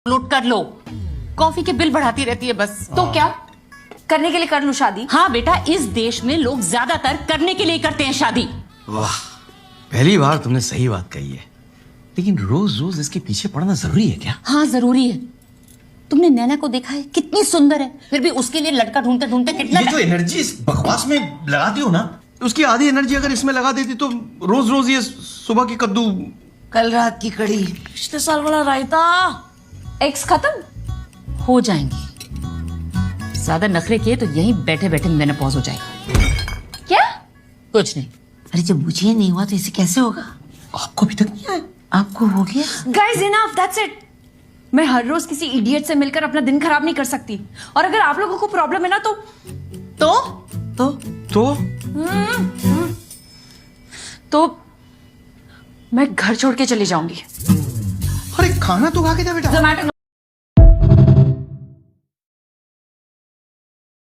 लूट कर लो। कॉफी के बिल बढ़ाती रहती है बस। तो क्या करने के लिए कर लूं शादी? हाँ बेटा, इस देश में लोग ज्यादातर करने के लिए करते हैं शादी। वाह, पहली बार तुमने सही बात कही है। लेकिन रोज रोज इसके पीछे पड़ना जरूरी है क्या? हाँ जरूरी है। तुमने नैना को देखा है, कितनी सुंदर है, फिर भी उसके लिए लड़का ढूंढते ढूंढते कितना ये जो एनर्जी इस बकवास में लगाती हो ना, उसकी आधी एनर्जी अगर इसमें लगा देती तो रोज रोज ये सुबह की कद्दू, कल रात की कड़ी, पिछले साल वाला रायता एक्स खत्म हो जाएंगी। ज्यादा नखरे किए तो यहीं बैठे बैठे मेनोपॉज हो जाएगा। क्या? कुछ नहीं। अरे जब मुझे नहीं हुआ तो इसे कैसे होगा? आपको अभी तक नहीं आया? आपको हो गया? Guys enough, that's it. मैं हर रोज किसी इडियट से मिलकर अपना दिन खराब नहीं कर सकती। और अगर आप लोगों को प्रॉब्लम है ना तो तो मैं घर छोड़ के चली जाऊंगी। अरे खाना तो खा के जा बेटा। जोमैटो